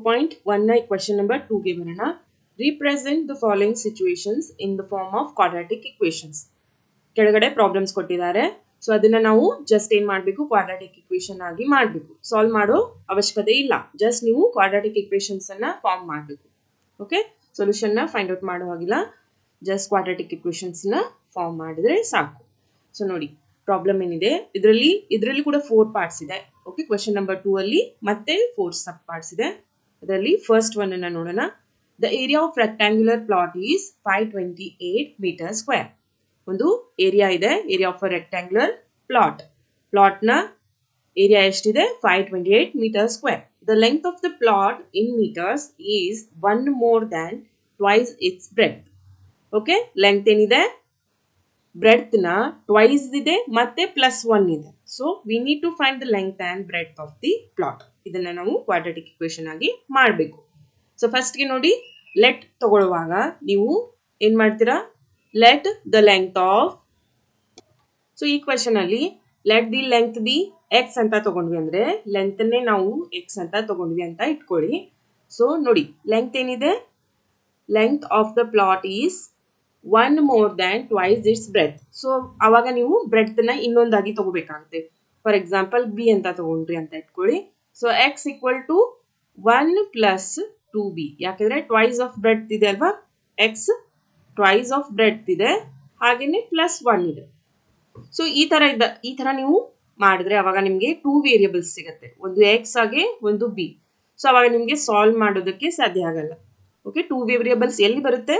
4.1 question number 2 ಗೆ ಬರೋಣ. Represent the following situations in the form of quadratic equations. ಕೆಳಗಡೆ problems ಕೊಟ್ಟಿದ್ದಾರೆ. So ಅದನ್ನ ನಾವು ಜಸ್ಟ್ ಏನ್ ಮಾಡಬೇಕು, ಕ್ವಾಡ್ರಾಟಿಕ್ ಇಕ್ವೇಷನ್ ಆಗಿ ಮಾಡಬೇಕು. ಸಾಲ್ವ್ ಮಾಡೋ ಅವಶ್ಯಕತೆ ಇಲ್ಲ, ಜಸ್ಟ್ ನೀವು ಕ್ವಾಡ್ರಾಟಿಕ್ ಇಕ್ವೇಷನ್ಸ್ ಅನ್ನ ಫಾರ್ಮ್ ಮಾಡಬೇಕು. ಓಕೆ, ಸೊಲ್ಯೂಷನ್ ನ ಫೈಂಡ್ ಔಟ್ ಮಾಡೋ ಹಾಗಿಲ್ಲ, ಜಸ್ಟ್ ಕ್ವಾಡ್ರಾಟಿಕ್ ಇಕ್ವೇಷನ್ಸ್ ನ ಫಾರ್ಮ್ ಮಾಡಿದ್ರೆ ಸಾಕು. ಸೊ ನೋಡಿ ಪ್ರಾಬ್ಲಮ್ ಏನಿದೆ, ಇದರಲ್ಲಿ ಕೂಡ 4 ಪಾರ್ಟ್ಸ್ ಇದೆ. ಓಕೆ, ಕ್ವೆಶ್ಚನ್ ನಂಬರ್ 2 ಅಲ್ಲಿ ಮತ್ತೆ 4 ಸಬ್ ಪಾರ್ಟ್ಸ್ ಇದೆ. ಅದರಲ್ಲಿ ಫಸ್ಟ್ ಒನ್ ಅನ್ನ ನೋಡೋಣ. The area of rectangular plot is 528 metre square. ಒಂದು ಏರಿಯಾ ಇದೆ, area of a rectangular plot ನ ಏರಿಯಾ ಎಷ್ಟಿದೆ, 528 metre square. The length of the plot in metres is 1 more than twice its breadth. Okay, length ಏನಿದೆ, breadth ನ twice ಇದೆ ಮತ್ತೆ +1 ಇದೆ. So we need to find the length and breadth of the plot. ಇದನ್ನ ನಾವು quadratic equation ಆಗಿ ಮಾಡಬೇಕು. So first ಗೆ ನೋಡಿ, ಲೆಟ್ ತಗೊಳ್ಳುವಾಗ ನೀವು ಏನ್ ಮಾಡ್ತೀರಾ, let the length of, so ಈ ಕ್ವೆಶ್ಚನ್ ಅಲ್ಲಿ let the length B x ಅಂತ ತಗೊಂಡ್ವಿ ಅಂದ್ರೆ ಲೆಂತ್ ನೇ ನಾವು ಎಕ್ಸ್ ಅಂತ ತಗೊಂಡ್ವಿ ಅಂತ ಇಟ್ಕೊಳ್ಳಿ. ಸೊ ನೋಡಿ ಲೆಂತ್ ಏನಿದೆ, length of the plot is 1 more than twice its breadth. So ಅವಾಗ ನೀವು ಬ್ರೆಡ್ತ್ ನ ಇನ್ನೊಂದಾಗಿ ತಗೋಬೇಕಾಗುತ್ತೆ. ಫಾರ್ ಎಕ್ಸಾಂಪಲ್ ಬಿ ಅಂತ ತಗೊಂಡ್ರಿ ಅಂತ ಇಟ್ಕೊಳ್ಳಿ. So X equal to 1 + 2b, ಯಾಕಂದ್ರೆ ಟ್ವೈಸ್ ಆಫ್ ಬ್ರೆಡ್ತ್ ಇದೆ ಅಲ್ವಾ, ಎಕ್ಸ್ ಟ್ವೈಸ್ ಆಫ್ ಬ್ರೆಡ್ತ್ ಇದೆ, ಹಾಗೇನೆ +1 ಇದೆ. ಸೊ ಈ ತರ ನೀವು ಮಾಡಿದ್ರೆ ಅವಾಗ ನಿಮ್ಗೆ 2 ವೇರಿಯೇಬಲ್ಸ್ ಸಿಗುತ್ತೆ, ಒಂದು ಎಕ್ಸ್ ಹಾಗೆ ಒಂದು ಬಿ. ಸೊ ಅವಾಗ ನಿಮ್ಗೆ ಸಾಲ್ವ್ ಮಾಡೋದಕ್ಕೆ ಸಾಧ್ಯ ಆಗಲ್ಲ. ಓಕೆ, 2 ವೇರಿಯೇಬಲ್ಸ್ ಎಲ್ಲಿ ಬರುತ್ತೆ,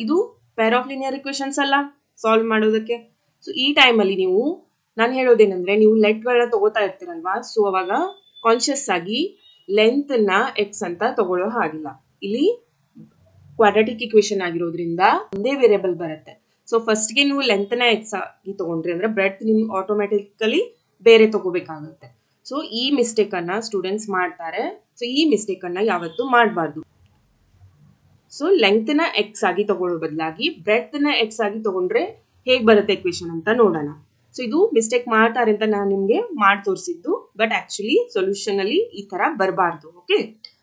ಇದು ಪೇರ್ ಆಫ್ ಲಿನಿಯರ್ ಇಕ್ವೇಷನ್ಸ್ ಅಲ್ಲ ಸಾಲ್ವ್ ಮಾಡೋದಕ್ಕೆ. ಸೊ ಈ ಟೈಮಲ್ಲಿ ನೀವು, ನಾನು ಹೇಳೋದೇನಂದ್ರೆ, ನೀವು ಲೆಟ್ಗಳನ್ನ ತಗೋತಾ ಇರ್ತೀರಲ್ವಾ, ಸೊ ಅವಾಗ ಕಾನ್ಶಿಯಸ್ ಆಗಿ ಲೆಂತ್ ನ ಎಕ್ಸ್ ಅಂತ ತಗೊಳ್ಳೋ ಹಾಗಿಲ್ಲ. ಇಲ್ಲಿ ಕ್ವಾಡ್ರಾಟಿಕ್ ಇಕ್ವೇಷನ್ ಆಗಿರೋದ್ರಿಂದ ಒಂದೇ ವೇರಿಯೇಬಲ್ ಬರುತ್ತೆ. ಸೊ ಫಸ್ಟ್ ಗೆ ನೀವು ಲೆಂತ್ ನ ಎಕ್ಸ್ ಆಗಿ ತಗೊಂಡ್ರಿ ಅಂದ್ರೆ ಬ್ರೆಡ್ತ್ ನೀವು ಆಟೋಮ್ಯಾಟಿಕಲಿ ಬೇರೆ ತಗೋಬೇಕಾಗುತ್ತೆ. ಸೊ ಈ ಮಿಸ್ಟೇಕ್ ಅನ್ನ ಸ್ಟೂಡೆಂಟ್ಸ್ ಮಾಡ್ತಾರೆ. ಸೊ ಈ ಮಿಸ್ಟೇಕ್ ಅನ್ನ ಯಾವತ್ತೂ ಮಾಡಬಾರ್ದು. ಸೊ ಲೆಂತ್ ನ ಎಕ್ಸ್ ಆಗಿ ತಗೊಳ್ಳೋ ಬದಲಾಗಿ ಬ್ರೆಡ್ತ್ ನ ಎಕ್ಸ್ ಆಗಿ ತಗೊಂಡ್ರೆ ಹೇಗ್ ಬರುತ್ತೆ ಇಕ್ವೇಷನ್ ಅಂತ ನೋಡೋಣ. ಸೊ ಇದು ಮಿಸ್ಟೇಕ್ ಮಾಡ್ತಾರೆ ಅಂತ ನಾನು ನಿಮ್ಗೆ ಮಾಡಿ ತೋರಿಸಿದ್ದು, ಬಟ್ ಆಕ್ಚುಲಿ ಸೊಲ್ಯೂಷನ್ ಅಲ್ಲಿ ಈ ತರ ಬರಬಾರ್ದು. ಓಕೆ,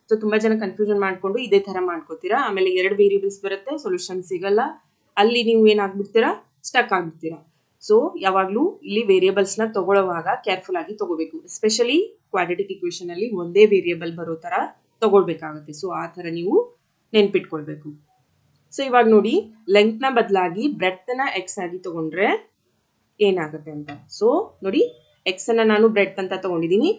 ಸೊ ತುಂಬಾ ಜನ ಕನ್ಫ್ಯೂಷನ್ ಮಾಡ್ಕೊಂಡು ಇದೇ ತರ ಮಾಡ್ಕೋತೀರಾ, ಆಮೇಲೆ 2 ವೇರಿಯೇಬಲ್ಸ್ ಬರುತ್ತೆ, ಸೊಲ್ಯೂಷನ್ ಸಿಗಲ್ಲ, ಅಲ್ಲಿ ನೀವು ಏನಾಗ್ಬಿಡ್ತೀರಾ, ಸ್ಟಕ್ ಆಗ್ಬಿಡ್ತೀರಾ. ಸೊ ಯಾವಾಗ್ಲೂ ಇಲ್ಲಿ ವೇರಿಯೇಬಲ್ಸ್ ನ ತಗೊಳ್ಳುವಾಗ ಕೇರ್ಫುಲ್ ಆಗಿ ತಗೋಬೇಕು. ಎಸ್ಪೆಷಲಿ ಕ್ವಾಡ್ರಾಟಿಕ್ ಇಕ್ವೇಷನ್ ಅಲ್ಲಿ ಒಂದೇ ವೇರಿಯೇಬಲ್ ಬರೋ ತರ ತಗೊಳ್ಬೇಕಾಗುತ್ತೆ. ಸೊ ಆ ತರ ನೀವು ನೆನ್ಪಿಟ್ಕೊಳ್ಬೇಕು. ಸೊ ಇವಾಗ ನೋಡಿ, ಲೆಂತ್ ನ ಬದಲಾಗಿ ಬ್ರೆಡ್ತ್ ನ ಎಕ್ಸ್ ಆಗಿ ತಗೊಂಡ್ರೆ ಏನಾಗುತ್ತೆ ಅಂತ. ಸೊ ನೋಡಿ, ಎಕ್ಸ್ ಅನ್ನ ನಾನು ಬ್ರೆಡ್ತ್ ಅಂತ ತಗೊಂಡಿದ್ದೀನಿ.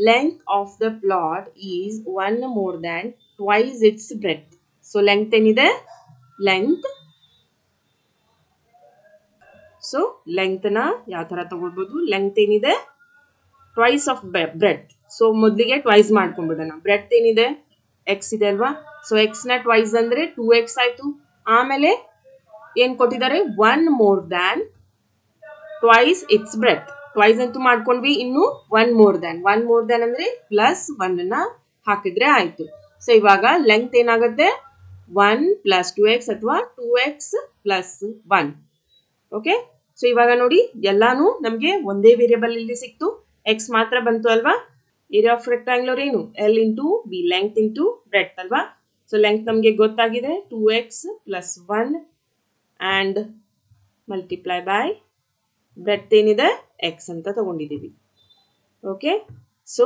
Length of the plot is 1 more than twice its breadth. So length ಏನಿದೆ, ಲೆಂತ್, ಸೊ ಲೆಂತ್ ನ ಯಾವ ತರ ತಗೊಳ್ಬಹುದು, ಲೆಂತ್ ಏನಿದೆ ಟ್ವೈಸ್ ಆಫ್ ಬ್ರೆಡ್ತ್. ಸೊ ಮೊದಲಿಗೆ ಟ್ವೈಸ್ ಮಾಡ್ಕೊಂಡ್ಬಿಡೋಣ. ಬ್ರೆಡ್ತ್ ಏನಿದೆ, ಎಕ್ಸ್ ಇದೆ ಅಲ್ವಾ, ಸೊ ಎಕ್ಸ್ ನ ಟ್ವೈಸ್ ಅಂದ್ರೆ 2x ಆಯ್ತು. ಆಮೇಲೆ ಏನ್ ಕೊಟ್ಟಿದ್ದಾರೆ, 1 more than twice its breadth. Twice ಅಂತೂ ಮಾಡ್ಕೊಂಡ್ವಿ, ಇನ್ನು 1 more than ಅಂದ್ರೆ +1 ನ ಹಾಕಿದ್ರೆ ಆಯ್ತು. ಸೊ ಇವಾಗ ಲೆಂತ್ ಏನಾಗುತ್ತೆ, 1 + 2x ಅಥವಾ 2x + 1. ಓಕೆ, ಸೊ ಇವಾಗ ನೋಡಿ ಎಲ್ಲಾನು ನಮ್ಗೆ ಒಂದೇ ವೇರಿಯೇಬಲ್ ಇಲ್ಲಿ ಸಿಕ್ತು, ಎಕ್ಸ್ ಮಾತ್ರ ಬಂತು ಅಲ್ವಾ. ಏರಿಯಾ ಆಫ್ ರೆಕ್ಟಾಂಗ್ಯುಲರ್ ಏನು, L × B, ಲೆಂತ್ × ಬ್ರೆಡ್ತ್ ಅಲ್ವಾ. ಸೊ ಲೆಂತ್ ನಮಗೆ ಗೊತ್ತಾಗಿದೆ, 2x + 1 and multiply by breadth ಏನಿದೆ ಎಕ್ಸ್ ಅಂತ ತಗೊಂಡಿದ್ದೀವಿ. ಓಕೆ, ಸೊ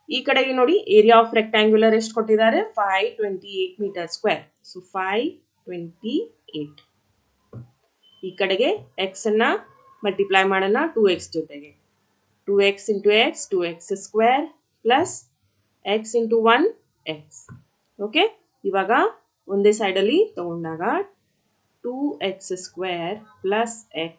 ಈ ಕಡೆಗೆ ನೋಡಿ, ಏರಿಯಾ ಆಫ್ ರೆಕ್ಟಾಂಗ್ಯುಲರ್ ಎಷ್ಟು ಕೊಟ್ಟಿದ್ದಾರೆ, 528 ಮೀಟರ್ ಸ್ಕ್ವೇರ್. ಸೊ 528, ಈ ಕಡೆಗೆ ಎಕ್ಸ್ ಅನ್ನ ಮಲ್ಟಿಪ್ಲೈ ಮಾಡೋಣ 2x ಜೊತೆಗೆ, 2x × x, 2x² plus x × 1 x. Okay, ಇವಾಗ ಒಂದೇ ಸೈಡ್ ಅಲ್ಲಿ ತಗೊಂಡಾಗ 2x² ಪ್ಲಸ್ x,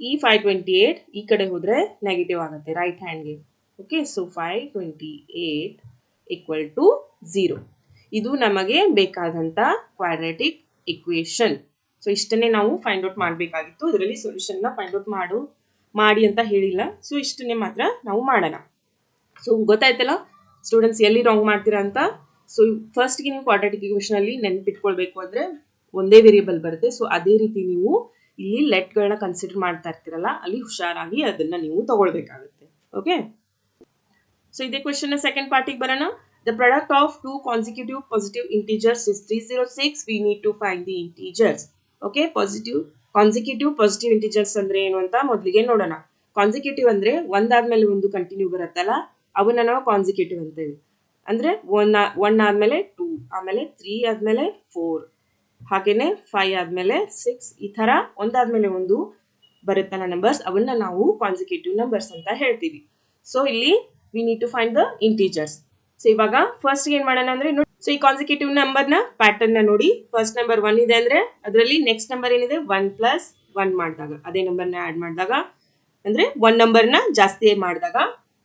ಈ 528 ಈ ಕಡೆ ಹೋದ್ರೆ ನೆಗೆಟಿವ್ ಆಗುತ್ತೆ ರೈಟ್ ಹ್ಯಾಂಡ್ಗೆ. Okay, so 528 = 0. ಇದು ನಮಗೆ ಬೇಕಾದಂತ ಕ್ವಾಡ್ರಾಟಿಕ್ ಇಕ್ವೇಷನ್. ಸೊ ಇಷ್ಟನ್ನೇ ನಾವು ಫೈಂಡ್ ಔಟ್ ಮಾಡಬೇಕಾಗಿತ್ತು. ಇದರಲ್ಲಿ ಸೊಲ್ಯೂಷನ್ ನ ಫೈಂಡ್ ಔಟ್ ಮಾಡಿ ಅಂತ ಹೇಳಿಲ್ಲ, ಸೊ ಇಷ್ಟನ್ನೇ ಮಾತ್ರ ನಾವು ಮಾಡೋಣ. ಸೊ ಗೊತ್ತಾಯ್ತಲ್ಲ ಸ್ಟೂಡೆಂಟ್ಸ್, ಎಲ್ಲಿ ರಾಂಗ್ ಮಾಡ್ತೀರಾ ಅಂತ. ಸೊ ಫಸ್ಟ್ ಗೆ ನೀವು ಕ್ವಾಡ್ರಾಟಿಕ್ ಇಕ್ವೇಷನ್ ಅಲ್ಲಿ ನೆನ್ಪಿಟ್ಕೊಳ್ಬೇಕು ಅಂದ್ರೆ ಒಂದೇ ವೇರಿಯೇಬಲ್ ಬರುತ್ತೆ. ಸೊ ಅದೇ ರೀತಿ ನೀವು ಇಲ್ಲಿ ಲೆಟ್ಗಳನ್ನ ಕನ್ಸಿಡರ್ ಮಾಡ್ತಾ ಇರ್ತೀರಲ್ಲ, ಅಲ್ಲಿ ಹುಷಾರಾಗಿ ಅದನ್ನ ನೀವು ತಗೊಳ್ಬೇಕಾಗುತ್ತೆ. ಓಕೆ, ಸೊ ಇದೇ ಕ್ವೆಶ್ಚನ್ ನ ಸೆಕೆಂಡ್ ಪಾರ್ಟಿಗೆ ಬರೋಣ. The product of two consecutive positive integers is 306. We need to find the integers. Okay, consecutive positive integers ಅಂದ್ರೆ ಏನು ಅಂತ ಮೊದಲಿಗೆ ನೋಡೋಣ. ಕಾನ್ಸಿಕ್ಯೂಟಿವ್ ಅಂದ್ರೆ ಒಂದಾದ್ಮೇಲೆ ಒಂದು ಕಂಟಿನ್ಯೂ ಬರುತ್ತಲ್ಲ ಅವನ್ನ ನಾವು ಕಾನ್ಸಿಕ್ಯೂಟಿವ್ ಅಂತೀವಿ. ಅಂದ್ರೆ ಒನ್ ಆದ್ಮೇಲೆ 2, ಆಮೇಲೆ 3 ಆದ್ಮೇಲೆ 4, ಹಾಗೇನೆ 5 ಆದ್ಮೇಲೆ 6, ಈ ತರ ಒಂದಾದ್ಮೇಲೆ ಒಂದು ಬರುತ್ತಲ್ಲ ನಂಬರ್ಸ್, ಅವನ್ನ ನಾವು ಕಾನ್ಸಿಕ್ಯೂಟಿವ್ ನಂಬರ್ಸ್ ಅಂತ ಹೇಳ್ತೀವಿ. ಸೊ ಇಲ್ಲಿ we need to find the integers. So ಇವಾಗ ಫಸ್ಟ್ ಏನ್ ಮಾಡೋಣ ಅಂದ್ರೆ, ಸೊ ಈ ಕಾನ್ಸಿಕ್ಯೂಟಿವ್ ನಂಬರ್ ನ ಪ್ಯಾಟರ್ನ್ ನ ನೋಡಿ. ಫಸ್ಟ್ ನಂಬರ್ 1 ಇದೆ ಅಂದ್ರೆ ಅದರಲ್ಲಿ ನೆಕ್ಸ್ಟ್ ನಂಬರ್ ಏನಿದೆ 1 + 1 ಮಾಡಿದಾಗ, ಅದೇ ನಂಬರ್ ನ ಆಡ್ ಮಾಡಿದಾಗ ಅಂದ್ರೆ ಒನ್ ನಂಬರ್ ನ ಜಾಸ್ತಿ ಮಾಡಿದಾಗ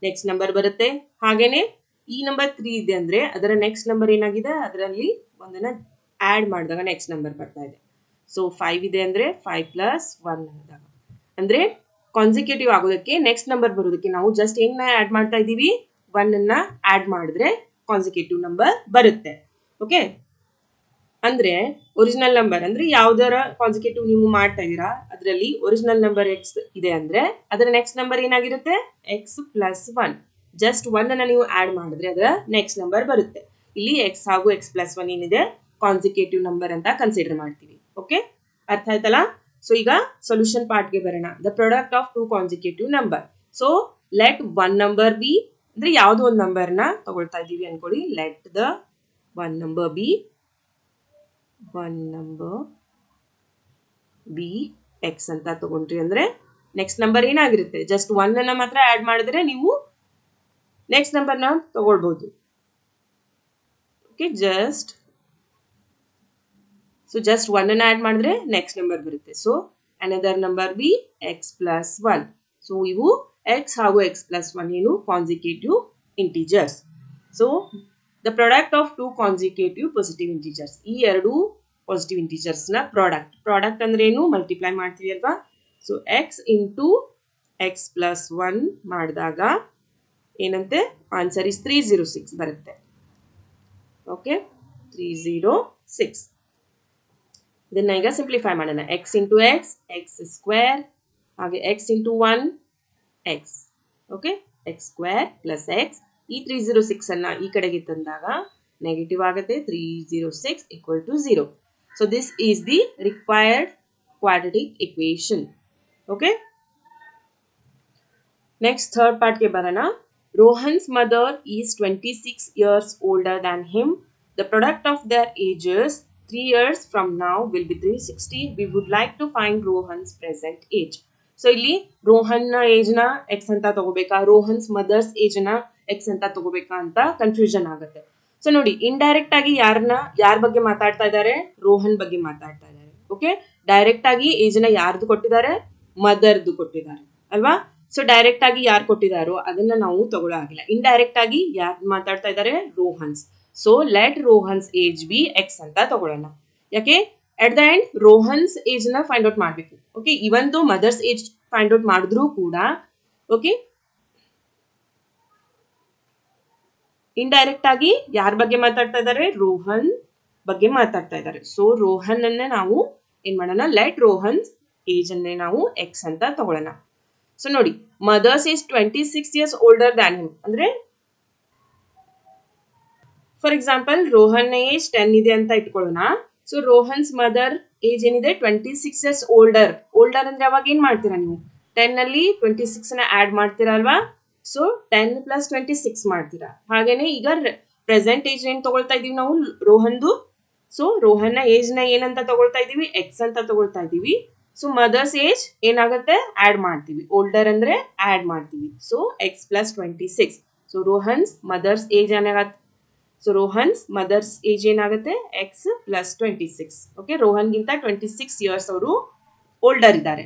ನೆಕ್ಸ್ಟ್ ನಂಬರ್ ಬರುತ್ತೆ. ಹಾಗೇನೆ ಈ ನಂಬರ್ 3 ಇದೆ ಅಂದ್ರೆ ಅದರ ನೆಕ್ಸ್ಟ್ ನಂಬರ್ ಏನಾಗಿದೆ ಅದರಲ್ಲಿ ಒಂದನ್ನ ಆಡ್ ಮಾಡಿದಾಗ ನೆಕ್ಸ್ಟ್ ನಂಬರ್ ಬರ್ತಾ ಇದೆ. ಸೊ 5 ಇದೆ ಅಂದ್ರೆ 5 + 1 ಆದಾಗ, ಅಂದ್ರೆ ಕಾನ್ಸಿಕ್ಯೂಟಿವ್ ಆಗೋದಕ್ಕೆ ನೆಕ್ಸ್ಟ್ ನಂಬರ್ ಬರೋದಕ್ಕೆ ನಾವು ಜಸ್ಟ್ ಏನ್ ಆಡ್ ಮಾಡ್ತಾ ಇದೀವಿ, 1 ಅನ್ನ ಆಡ್ ಮಾಡಿದ್ರೆ ಕಾನ್ಸಿಕ್ಯೂಟಿವ್ ನಂಬರ್ ಬರುತ್ತೆ. ಓಕೆ, ಅಂದ್ರೆ ಒರಿಜಿನಲ್ ನಂಬರ್ ಅಂದ್ರೆ ಯಾವ್ದಾರ ಕಾನ್ಸಿಕ್ಯೂಟಿವ್ ನೀವು ಮಾಡ್ತಾ ಇದೀರಾ ಅದರಲ್ಲಿ ಒರಿಜಿನಲ್ ನಂಬರ್ ಎಕ್ಸ್ ಇದೆ ಅಂದ್ರೆ ಅದರ ನೆಕ್ಸ್ಟ್ ನಂಬರ್ ಏನಾಗಿರುತ್ತೆ ಎಕ್ಸ್ + 1. ಜಸ್ಟ್ 1 ಅನ್ನ ನೀವು ಆಡ್ ಮಾಡಿದ್ರೆ ಅದರ ನೆಕ್ಸ್ಟ್ ನಂಬರ್ ಬರುತ್ತೆ. ಇಲ್ಲಿ ಎಕ್ಸ್ ಹಾಗೂ ಎಕ್ಸ್ + 1 ಏನಿದೆ ಕಾನ್ಸಿಕ್ಯೂಟಿವ್ ನಂಬರ್ ಅಂತ ಕನ್ಸಿಡರ್ ಮಾಡ್ತೀವಿ. ಓಕೆ, ಅರ್ಥ ಆಯ್ತಲ್ಲ? ಸೊ ಈಗ ಸೊಲ್ಯೂಷನ್ ಪಾರ್ಟ್ಗೆ ಬರೋಣ. The product of two consecutive number. So let one number be, ಅಂದ್ರೆ ಯಾವುದೋ ಒಂದು ನಂಬರ್ನ ತಗೊಳ್ತಾ ಇದ್ದೀವಿ ಅನ್ಕೊಳ್ಳಿ. Let the one number be x ಅಂತ ತಗೊಂಡ್ರಿ ಅಂದ್ರೆ ನೆಕ್ಸ್ಟ್ ನಂಬರ್ ಏನಾಗಿರುತ್ತೆ, ಜಸ್ಟ್ 1 ಅನ್ನ ಮಾತ್ರ ಆಡ್ ಮಾಡಿದ್ರೆ ನೀವು ನೆಕ್ಸ್ಟ್ ನಂಬರ್ನ ತಗೊಳ್ಬಹುದು. ಓಕೆ, ಜಸ್ಟ್ 1 ಅನ್ನ ಆಡ್ ಮಾಡಿದ್ರೆ ನೆಕ್ಸ್ಟ್ ನಂಬರ್ ಬರುತ್ತೆ. So another number be x + 1. So ಇವು ಎಕ್ಸ್ ಹಾಗೂ ಎಕ್ಸ್ + 1 ಏನು consecutive integers. So the product of two consecutive positive integers, ಈ ಎರಡು ಪಾಸಿಟಿವ್ ಇಂಟಿಜರ್ಸ್ ನ ಪ್ರಾಡಕ್ಟ್ ಅಂದ್ರೆ ಏನು, ಮಲ್ಟಿಪ್ಲೈ ಮಾಡ್ತೀವಿ ಅಲ್ವಾ. ಸೊ ಎಕ್ಸ್ ಇಂಟು ಎಕ್ಸ್ + 1 ಮಾಡಿದಾಗ ಏನಂತೆ ಆನ್ಸರ್ ಇಸ್ 306 ಬರುತ್ತೆ. ಓಕೆ, 306. ಇದನ್ನ ಈಗ ಸಿಂಪ್ಲಿಫೈ ಮಾಡೋಣ. ಎಕ್ಸ್ ಇಂಟು ಎಕ್ಸ್ ಸ್ಕ್ವೇರ್, ಹಾಗೆ X into 1 X. Okay, X square plus X. ಈ 306 ಅನ್ನ ಈ ಕಡೆಗೆ ತಂದಾಗ ನೆಗೆಟಿವ್ ಆಗುತ್ತೆ. 306 = 0. So this is the required quadratic equation. Okay, next third ಪಾರ್ಟ್ಗೆ ಬರೋಣ. Rohan's mother is 26 years older than him. The product of their ages 3 years from now will be 360. We would like to find Rohan's present age. So ಇಲ್ಲಿ ರೋಹನ್ ನ age ನ X ಅಂತ ತಗೋಬೇಕಾ, Rohan's mother's age ನ X ಅಂತ ತಗೋಬೇಕಾ ಅಂತ ಕನ್ಫ್ಯೂಷನ್ ಆಗುತ್ತೆ. ಸೊ ನೋಡಿ, ಇಂಡೈರೆಕ್ಟ್ ಆಗಿ ಯಾರ ಬಗ್ಗೆ ಮಾತಾಡ್ತಾ ಇದ್ದಾರೆ, ರೋಹನ್ ಬಗ್ಗೆ ಮಾತಾಡ್ತಾ ಇದ್ದಾರೆ. ಓಕೆ, ಡೈರೆಕ್ಟ್ ಆಗಿ ಏಜ್ ನ ಯಾರ್ದು ಕೊಟ್ಟಿದ್ದಾರೆ, ಮದರ್ದು ಕೊಟ್ಟಿದ್ದಾರೆ ಅಲ್ವಾ. ಸೊ ಡೈರೆಕ್ಟ್ ಆಗಿ ಯಾರು ಕೊಟ್ಟಿದಾರೋ ಅದನ್ನ ನಾವು ತಗೊಳ್ಳೋ ಆಗಿಲ್ಲ. ಇಂಡೈರೆಕ್ಟ್ ಆಗಿ ಯಾರು ಮಾತಾಡ್ತಾ ಇದ್ದಾರೆ, Rohan's. So let Rohan's age B x ಅಂತ ತಗೊಳ್ಳೋಣ. ಯಾಕೆ, at the end Rohan's age ನ ಫೈಂಡ್ ಔಟ್ ಮಾಡ್ಬೇಕು. ಓಕೆ, ಇವನ್ ದೋ ಮದರ್ಸ್ ಏಜ್ ಫೈಂಡ್ ಔಟ್ ಮಾಡಿದ್ರು ಕೂಡ ಓಕೆ, ಇಂಡೈರೆಕ್ಟ್ ಆಗಿ ಯಾರ ಬಗ್ಗೆ ಮಾತಾಡ್ತಾ ಇದ್ದಾರೆ, ರೋಹನ್ ಬಗ್ಗೆ ಮಾತಾಡ್ತಾ ಇದ್ದಾರೆ. ಸೊ ರೋಹನ್ ಅನ್ನ ನಾವು ಏನ್ ಮಾಡೋಣ, ಲೆಟ್ ರೋಹನ್ಸ್ ಏಜ್ ಅನ್ನೇ ನಾವು ಎಕ್ಸ್ ಅಂತ ತಗೊಳ್ಳೋಣ. ಸೊ ನೋಡಿ, mother's is 26 years older than him ಅಂದ್ರೆ ಫಾರ್ ಎಕ್ಸಾಂಪಲ್ ರೋಹನ್ ಏಜ್ 10 ಇದೆ ಅಂತ ಇಟ್ಕೊಳ್ಳೋಣ. ಸೊ ರೋಹನ್ಸ್ ಮದರ್ ಏಜ್ ಏನಿದೆ 26 years ಓಲ್ಡರ್ ಅಂದ್ರೆ ಅವಾಗ ಏನ್ ಮಾಡ್ತೀರಾ ನೀವು, 10 ಅಲ್ಲಿ 26 ನ ಆಡ್ ಮಾಡ್ತೀರಾ ಅಲ್ವಾ. ಸೊ 10 + 26 ಮಾಡ್ತೀರಾ. ಹಾಗೇನೆ ಈಗ ಪ್ರೆಸೆಂಟ್ ಏಜ್ ಏನ್ ತಗೊಳ್ತಾ ಇದೀವಿ ನಾವು ರೋಹನ್ದು. ಸೊ ರೋಹನ್ ನ ಏಜ್ ನ ಏನಂತ ತಗೊಳ್ತಾ ಇದೀವಿ, ಎಕ್ಸ್ ಅಂತ ತಗೊಳ್ತಾ ಇದೀವಿ. ಸೊ ಮದರ್ಸ್ ಏಜ್ ಏನಾಗುತ್ತೆ, ಆಡ್ ಮಾಡ್ತೀವಿ. ಓಲ್ಡರ್ ಅಂದ್ರೆ ಆಡ್ ಮಾಡ್ತೀವಿ. So x + 26. So Rohan's mother's age ಏನಾಗತ್ತೆ, ಸೊ ರೋಹನ್ಸ್ ಮದರ್ಸ್ ಏಜ್ ಏನಾಗುತ್ತೆ, ಎಕ್ಸ್ + 26. ಓಕೆ, ರೋಹನ್ಗಿಂತ 26 years ಅವರು ಓಲ್ಡರ್ ಇದ್ದಾರೆ.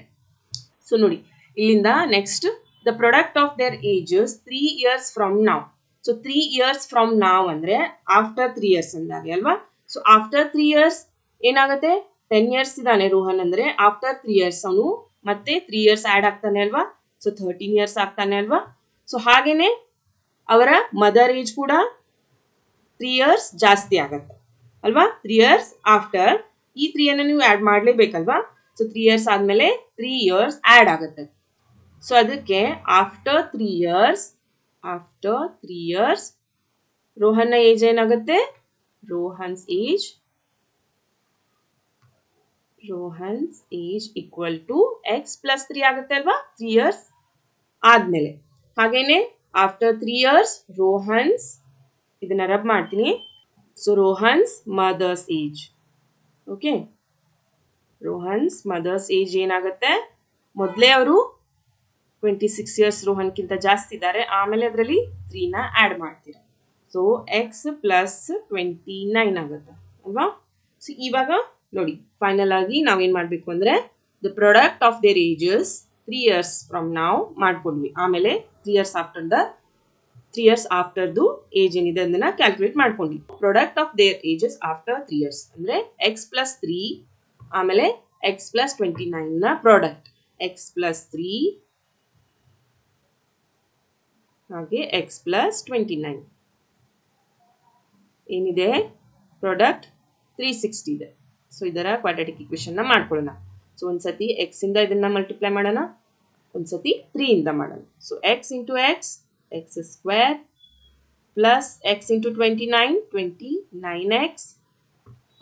ಸೊ ನೋಡಿ ಇಲ್ಲಿಂದ next the product of their ages 3 years from now. ಸೊ 3 years from now ಅಂದ್ರೆ ಆಫ್ಟರ್ 3 years ಅಂದಾಗೆ ಅಲ್ವಾ. ಸೊ ಆಫ್ಟರ್ 3 years ಏನಾಗುತ್ತೆ, 10 years ಇದ್ದಾನೆ ರೋಹನ್ ಅಂದ್ರೆ ಆಫ್ಟರ್ 3 years ಅವನು ಮತ್ತೆ 3 years ಆಡ್ ಆಗ್ತಾನೆ ಅಲ್ವಾ. ಸೊ 13 years ಆಗ್ತಾನೆ ಅಲ್ವಾ. ಸೊ ಹಾಗೇನೆ ಅವರ ಮದರ್ ಏಜ್ ಕೂಡ 3 years ಜಾಸ್ತಿ ಆಗತ್ತೆ ಅಲ್ವಾ. 3 years ಆಫ್ಟರ್ ಈ 3 ಅನ್ನ ನೀವು ಆಡ್ ಮಾಡ್ಲೇಬೇಕಲ್ವಾ. ಸೊ 3 years ಆದ್ಮೇಲೆ 3 years ಆಡ್ ಆಗುತ್ತೆ. ಸೊ ಅದಕ್ಕೆ ಆಫ್ಟರ್ 3 years ರೋಹನ್ನ ಏಜ್ ಏನಾಗುತ್ತೆ? Rohan's age equal to x plus 3 ಆಗುತ್ತೆ ಅಲ್ವಾ 3 ಇಯರ್ಸ್ ಆದ್ಮೇಲೆ. ಹಾಗೇನೆ ಆಫ್ಟರ್ 3 ಇಯರ್ಸ್ ರೋಹನ್ಸ್, ಇದನ್ನ ರಬ್ ಮಾಡ್ತೀನಿ. So Rohan's mother's age. Okay, Rohan's mother's age ಏನಾಗುತ್ತೆ? ಮೊದಲೇ ಅವರು 26 ಇಯರ್ಸ್ ರೋಹನ್ಗಿಂತ ಜಾಸ್ತಿ ಇದ್ದಾರೆ, ಆಮೇಲೆ ಅದರಲ್ಲಿ 3ನ ಆ್ಯಡ್ ಮಾಡ್ತೀರಾ. ಸೊ ಎಕ್ಸ್ ಪ್ಲಸ್ 29 ಆಗುತ್ತೆ ಅಲ್ವಾ. ಸೊ ಇವಾಗ ನೋಡಿ, ಫೈನಲ್ ಆಗಿ ನಾವೇನು ಮಾಡಬೇಕು ಅಂದರೆ the product of their ages 3 years from ನಾವು ಮಾಡ್ಕೊಂಡ್ವಿ. ಆಮೇಲೆ 3 ಇಯರ್ಸ್ ಆಫ್ಟರ್ದು ಏಜ್ ಏನಿದೆ ಅದನ್ನ ಕ್ಯಾಲ್ಕುಲೇಟ್ ಮಾಡ್ಕೊಂಡ್ವಿ. Product of their ages after 3 years ಅಂದರೆ ಎಕ್ಸ್ ಪ್ಲಸ್ 3 ಆಮೇಲೆ ಎಕ್ಸ್ ಪ್ಲಸ್ 29ನ ಪ್ರಾಡಕ್ಟ್ ಎಕ್ಸ್ ಪ್ಲಸ್ 3 ಹಾಗೆ ಎಕ್ಸ್ ಪ್ಲಸ್ 29 ಏನಿದೆ ಪ್ರಾಡಕ್ಟ್ 360 ಇದೆ. ಸೊ ಇದರ ಕ್ವಾಡ್ರಾಟಿಕ್ ಇಕ್ವೇಷನ್ನ ಮಾಡ್ಕೊಳ್ಳೋಣ. ಸೊ ಒಂದ್ಸತಿ ಎಕ್ಸ್ ಇಂದ ಇದನ್ನ ಮಲ್ಟಿಪ್ಲೈ ಮಾಡೋಣ, ಒಂದ್ಸತಿ 3 ಇಂದ ಮಾಡೋಣ. So X into X X square plus X into 29 X.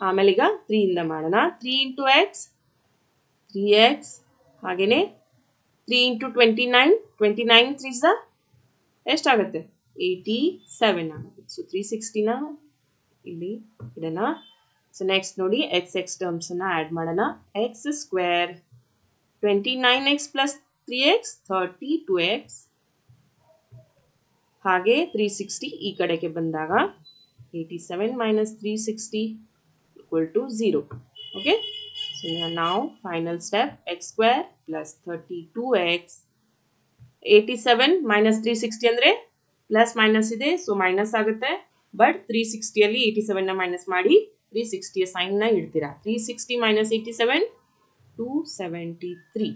ಆಮೇಲೆ ಈಗ 3 ಇಂದ ಮಾಡೋಣ. 3 ಇಂಟು ಎಕ್ಸ್ 3x ಹಾಗೇನೆ 3 ಇಂಟು 29 3 ಎಷ್ಟಾಗುತ್ತೆ? 87 ಆಗುತ್ತೆ. ಸೊ 360ನ ಇಲ್ಲಿ ಇಡೋಣ. ಸೊ ನೆಕ್ಸ್ಟ್ ನೋಡಿ ಎಕ್ಸ್ ಟರ್ಮ್ಸನ್ನ ಆ್ಯಡ್ ಮಾಡೋಣ. X square 29x plus 3x 32x ಹಾಗೆ 360 ಈ ಕಡೆಗೆ ಬಂದಾಗ 87 minus 360 equal to 0. Okay, so ನಾವು final step x square plus 32x 87 minus 360 ಅಂದರೆ ಪ್ಲಸ್ ಮೈನಸ್ ಇದೆ, ಸೊ ಮೈನಸ್ ಆಗುತ್ತೆ. ಬಟ್ 360ಅಲ್ಲಿ 87ನ ಮೈನಸ್ ಮಾಡಿ 360ಯ ಸೈನ್ನ ಇಡ್ತೀರಾ. 360 ಮೈನಸ್ 87 273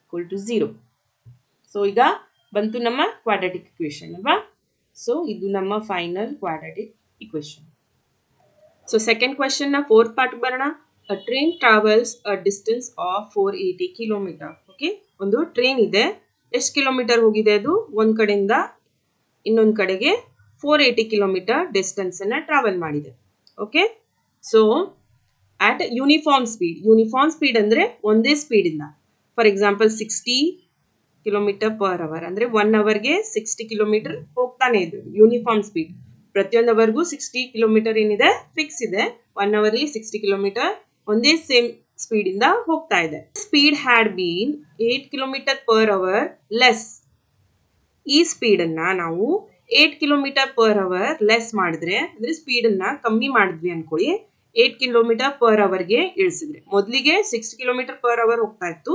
ಈಕ್ವಲ್ ಟು 0. ಸೊ ಈಗ ಬಂತು ನಮ್ಮ ಕ್ವಾಡ್ರಾಟಿಕ್ ಇಕ್ವೇಷನ್ ಅಲ್ವಾ. ಸೊ ಇದು ನಮ್ಮ final quadratic equation. So second ಕ್ವೆಶ್ಚನ್ನ ಫೋರ್ತ್ ಪಾರ್ಟ್ ಬರೋಣ. A train travels a distance of 480 kilometer. Okay, ಒಂದು ಟ್ರೈನ್ ಇದೆ. ಎಷ್ಟು ಕಿಲೋಮೀಟರ್ ಹೋಗಿದೆ ಅದು? ಒಂದು ಕಡೆಯಿಂದ ಇನ್ನೊಂದು ಕಡೆಗೆ 480 ಕಿಲೋಮೀಟರ್ ಡಿಸ್ಟೆನ್ಸನ್ನು ಟ್ರಾವೆಲ್ ಮಾಡಿದೆ. Okay, so at uniform speed ಅಂದರೆ ಒಂದೇ ಸ್ಪೀಡಿಂದ. For example 60 kilometer per hour ಅಂದರೆ 1 ಅವರ್ಗೆ 60 ಕಿಲೋಮೀಟರ್ ಹೋಗ್ತಾನೆ ಇದೆ ಯೂನಿಫಾರ್ಮ್ ಸ್ಪೀಡ್. ಪ್ರತಿಯೊಂದು ಅವರ್ಗೂ 60 ಕಿಲೋಮೀಟರ್ ಏನಿದೆ ಫಿಕ್ಸ್ ಇದೆ. 1 ಅವರ್ಲಿ 60 ಕಿಲೋಮೀಟರ್ ಒಂದೇ ಸೇಮ್ ಸ್ಪೀಡಿಂದ ಹೋಗ್ತಾ ಇದೆ. Speed had been 8 kilometre per hour less. ಈ ಸ್ಪೀಡನ್ನು ನಾವು 8 ಕಿಲೋಮೀಟರ್ ಪರ್ ಅವರ್ ಲೆಸ್ ಮಾಡಿದ್ರೆ, ಅಂದರೆ ಸ್ಪೀಡನ್ನು ಕಮ್ಮಿ ಮಾಡಿದ್ವಿ ಅಂದ್ಕೊಳ್ಳಿ, 8 ಕಿಲೋಮೀಟರ್ ಪರ್ ಅವರ್ಗೆ ಇಳಿಸಿದ್ರೆ. ಮೊದಲಿಗೆ 6 ಕಿಲೋಮೀಟರ್ ಪರ್ ಅವರ್ ಹೋಗ್ತಾ ಇತ್ತು,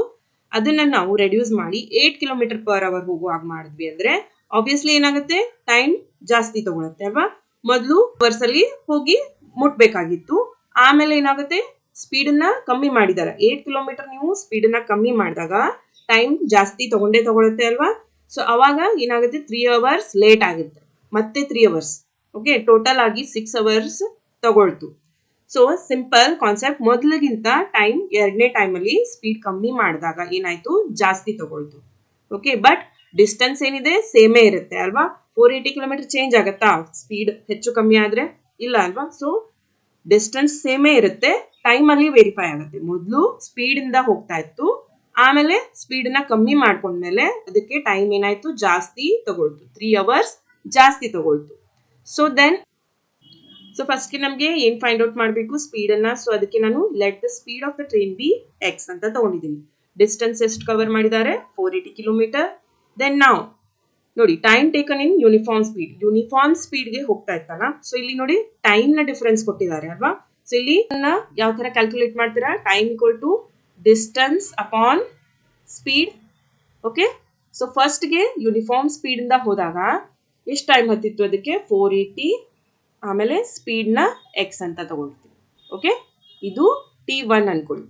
ಅದನ್ನು ನಾವು ರೆಡ್ಯೂಸ್ ಮಾಡಿ 8 ಕಿಲೋಮೀಟರ್ ಪರ್ ಅವರ್ ಹೋಗುವಾಗ ಮಾಡಿದ್ವಿ ಅಂದರೆ ಆಬ್ವಿಯಸ್ಲಿ ಏನಾಗುತ್ತೆ? ಟೈಮ್ ಜಾಸ್ತಿ ತಗೊಳುತ್ತೆ ಅಲ್ವಾ. ಮೊದಲು ಅವರ್ಸಲ್ಲಿ ಹೋಗಿ ಮುಟ್ಬೇಕಾಗಿತ್ತು, ಆಮೇಲೆ ಏನಾಗುತ್ತೆ? ಸ್ಪೀಡನ್ನ ಕಮ್ಮಿ ಮಾಡಿದ್ದಾರೆ. 8 ಕಿಲೋಮೀಟರ್ ನೀವು ಸ್ಪೀಡನ್ನ ಕಮ್ಮಿ ಮಾಡಿದಾಗ ಟೈಮ್ ಜಾಸ್ತಿ ತಗೊಳುತ್ತೆ ಅಲ್ವಾ. ಸೊ ಅವಾಗ ಏನಾಗುತ್ತೆ? 3 ಅವರ್ಸ್ ಲೇಟ್ ಆಗುತ್ತೆ, ಮತ್ತೆ 3 ಅವರ್ಸ್. ಓಕೆ, ಟೋಟಲ್ ಆಗಿ 6 ಅವರ್ಸ್ ತಗೊಳ್ತು. ಸೊ ಸಿಂಪಲ್ ಕಾನ್ಸೆಪ್ಟ್, ಮೊದಲಿಗಿಂತ ಟೈಮ್ ಎರಡನೇ ಟೈಮಲ್ಲಿ ಸ್ಪೀಡ್ ಕಮ್ಮಿ ಮಾಡಿದಾಗ ಏನಾಯ್ತು? ಜಾಸ್ತಿ ತಗೊಳ್ತು. ಓಕೆ, ಬಟ್ ಡಿಸ್ಟೆನ್ಸ್ ಏನಿದೆ ಸೇಮೇ ಇರುತ್ತೆ ಅಲ್ವಾ. 480 ಕಿಲೋಮೀಟರ್ ಚೇಂಜ್ ಆಗುತ್ತಾ ಸ್ಪೀಡ್ ಹೆಚ್ಚು ಕಮ್ಮಿ ಆದರೆ? ಇಲ್ಲ ಅಲ್ವಾ. ಸೊ ಡಿಸ್ಟೆನ್ಸ್ ಸೇಮೇ ಇರುತ್ತೆ, ಟೈಮಲ್ಲಿ ವೆರಿಫೈ ಆಗುತ್ತೆ. ಮೊದಲು ಸ್ಪೀಡಿಂದ ಹೋಗ್ತಾ ಇತ್ತು, ಆಮೇಲೆ ಸ್ಪೀಡನ್ನ ಕಮ್ಮಿ ಮಾಡ್ಕೊಂಡ್ಮೇಲೆ ಅದಕ್ಕೆ ಟೈಮ್ ಏನಾಯ್ತು? ಜಾಸ್ತಿ ತಗೊಳ್ತು, 3 ಅವರ್ಸ್ ಜಾಸ್ತಿ ತಗೊಳ್ತು. ಸೊ ಫಸ್ಟ್ಗೆ ನಮಗೆ ಏನು ಫೈಂಡ್ ಔಟ್ ಮಾಡಬೇಕು? ಸ್ಪೀಡನ್ನು. ಸೊ ಅದಕ್ಕೆ ನಾನು let the speed of the train B x ಅಂತ ತಗೊಂಡಿದ್ದೀನಿ. ಡಿಸ್ಟೆನ್ಸ್ ಎಷ್ಟು ಕವರ್ ಮಾಡಿದ್ದಾರೆ? 480 ಕಿಲೋಮೀಟರ್. ದೆನ್ ನಾವು ನೋಡಿ ಟೈಮ್ ಟೇಕನ್ ಇನ್ ಯೂನಿಫಾರ್ಮ್ ಸ್ಪೀಡ್ಗೆ ಹೋಗ್ತಾ ಇತ್ತಲ್ಲ. ಸೊ ಇಲ್ಲಿ ನೋಡಿ ಟೈಮ್ನ ಡಿಫರೆನ್ಸ್ ಕೊಟ್ಟಿದ್ದಾರೆ ಅಲ್ವಾ. ಸೊ ಇಲ್ಲಿ ಯಾವ ಥರ ಕ್ಯಾಲ್ಕುಲೇಟ್ ಮಾಡ್ತೀರಾ? Time equal to distance upon speed. Okay, so ಫಸ್ಟ್ಗೆ ಯೂನಿಫಾರ್ಮ್ ಸ್ಪೀಡಿಂದ ಹೋದಾಗ ಎಷ್ಟು ಟೈಮ್ ಹತ್ತಿತ್ತು? ಅದಕ್ಕೆ 480, ಆಮೇಲೆ ಸ್ಪೀಡ್ನ ಎಕ್ಸ್ ಅಂತ ತಗೊಳ್ತೀವಿ. ಓಕೆ, ಇದು T1 ಅನ್ಕೊಳ್ಳಿ.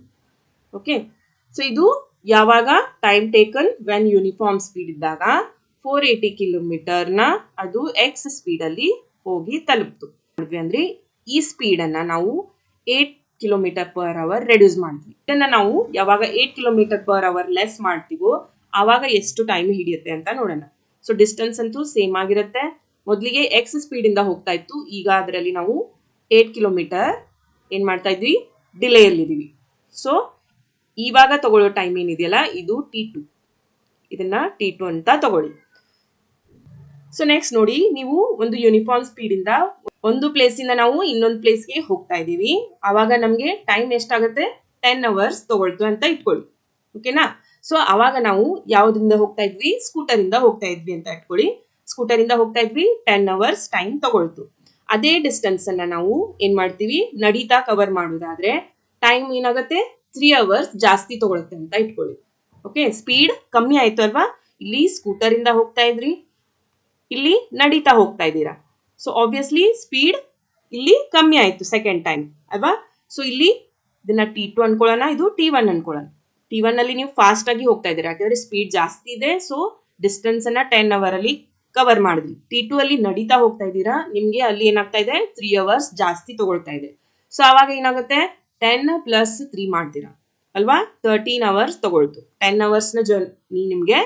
ಓಕೆ, ಸೊ ಇದು ಯಾವಾಗ? Time taken when uniform speed ಇದ್ದಾಗ 480 ಕಿಲೋಮೀಟರ್ನ ಅದು ಎಕ್ಸ್ ಸ್ಪೀಡಲ್ಲಿ ಹೋಗಿ ತಲುಪ್ತು ಅಂದರೆ ಈ ಸ್ಪೀಡನ್ನು ನಾವು 8 ಕಿಲೋಮೀಟರ್ ಪರ್ ಅವರ್ ರೆಡ್ಯೂಸ್ ಮಾಡ್ತೀವಿ. ಇದನ್ನು ನಾವು ಯಾವಾಗ 8 ಕಿಲೋಮೀಟರ್ ಪರ್ ಅವರ್ ಲೆಸ್ ಮಾಡ್ತೀವೋ ಆವಾಗ ಎಷ್ಟು ಟೈಮ್ ಹಿಡಿಯುತ್ತೆ ಅಂತ ನೋಡೋಣ. ಸೊ ಡಿಸ್ಟೆನ್ಸ್ ಅಂತೂ ಸೇಮ್ ಆಗಿರುತ್ತೆ, ಮೊದಲಿಗೆ ಎಕ್ಸ್ ಸ್ಪೀಡಿಂದ ಹೋಗ್ತಾ ಇತ್ತು, ಈಗ ಅದರಲ್ಲಿ ನಾವು 8 ಕಿಲೋಮೀಟರ್ ಏನು ಮಾಡ್ತಾ ಇದ್ವಿ, ಡಿಲೇಯಲ್ಲಿದ್ದೀವಿ. ಸೊ ಇವಾಗ ತಗೊಳ್ಳೋ ಟೈಮ್ ಏನಿದೆಯಲ್ಲ ಇದು T2, ಇದನ್ನ T2 ಅಂತ ತಗೊಳ್ಳಿ. ಸೊ ನೆಕ್ಸ್ಟ್ ನೋಡಿ, ನೀವು ಒಂದು ಯೂನಿಫಾರ್ಮ್ ಸ್ಪೀಡಿಂದ ಒಂದು ಪ್ಲೇಸಿಂದ ನಾವು ಇನ್ನೊಂದು ಪ್ಲೇಸ್ಗೆ ಹೋಗ್ತಾ ಇದ್ದೀವಿ. ಆವಾಗ ನಮಗೆ ಟೈಮ್ ಎಷ್ಟಾಗುತ್ತೆ, 10 ಅವರ್ಸ್ ತಗೊಳ್ತು ಅಂತ ಇಟ್ಕೊಳ್ಳಿ. ಓಕೆನಾ? ಸೊ ಅವಾಗ ನಾವು ಯಾವ್ದ್ರಿಂದ ಹೋಗ್ತಾ ಇದ್ವಿ, ಸ್ಕೂಟರಿಂದ ಹೋಗ್ತಾ ಇದ್ವಿ ಅಂತ ಇಟ್ಕೊಳ್ಳಿ. ಸ್ಕೂಟರಿಂದ ಹೋಗ್ತಾ ಇದ್ವಿ, 10 ಅವರ್ಸ್ ಟೈಮ್ ತಗೊಳ್ತು. ಅದೇ ಡಿಸ್ಟೆನ್ಸ್ ಅನ್ನ ನಾವು ಏನ್ ಮಾಡ್ತೀವಿ, ನಡೀತಾ ಕವರ್ ಮಾಡೋದಾದ್ರೆ ಟೈಮ್ ಏನಾಗುತ್ತೆ, 3 ಅವರ್ಸ್ ಜಾಸ್ತಿ ತಗೊಳುತ್ತೆ ಅಂತ ಇಟ್ಕೊಳ್ಳಿ. ಓಕೆ, ಸ್ಪೀಡ್ ಕಮ್ಮಿ ಆಯ್ತು ಅಲ್ವಾ? ಇಲ್ಲಿ ಸ್ಕೂಟರಿಂದ ಹೋಗ್ತಾ ಇದ್ರಿ, ಇಲ್ಲಿ ನಡೀತಾ ಹೋಗ್ತಾ ಇದ್ದೀರಾ. ಸೊ ಆಬ್ವಿಯಸ್ಲಿ ಸ್ಪೀಡ್ ಇಲ್ಲಿ ಕಮ್ಮಿ ಆಯ್ತು ಸೆಕೆಂಡ್ ಟೈಮ್ ಅಲ್ವಾ? ಸೊ ಇಲ್ಲಿ ಇದನ್ನ T2 ಅನ್ಕೊಳ್ಳೋಣ, ಇದು T1 ಅನ್ಕೊಳ್ಳೋಣ. T1 ಅಲ್ಲಿ ನೀವು ಫಾಸ್ಟ್ ಆಗಿ ಹೋಗ್ತಾ ಇದ್ದೀರಾ, ಯಾಕಂದ್ರೆ ಸ್ಪೀಡ್ ಜಾಸ್ತಿ ಇದೆ. ಸೊ ಡಿಸ್ಟೆನ್ಸ್ ಅನ್ನ 10 ಅವರ್ ಅಲ್ಲಿ ಕವರ್ ಮಾಡಿದ್ವಿ. T2 ಅಲ್ಲಿ ನಡೀತಾ ಹೋಗ್ತಾ ಇದ್ದೀರಾ, ನಿಮ್ಗೆ ಅಲ್ಲಿ ಏನಾಗ್ತಾ ಇದೆ, 3 ಅವರ್ಸ್ ಜಾಸ್ತಿ ತಗೊಳ್ತಾ ಇದೆ. ಸೊ ಅವಾಗ ಏನಾಗುತ್ತೆ, 10 ಪ್ಲಸ್ 3 ಮಾಡ್ತೀರಾ ಅಲ್ವಾ, 13 ಅವರ್ಸ್ ತಗೊಳ್ತು. 10 ಅವರ್ಸ್ನ ಜರ್ನಿ ನಿಮ್ಗೆ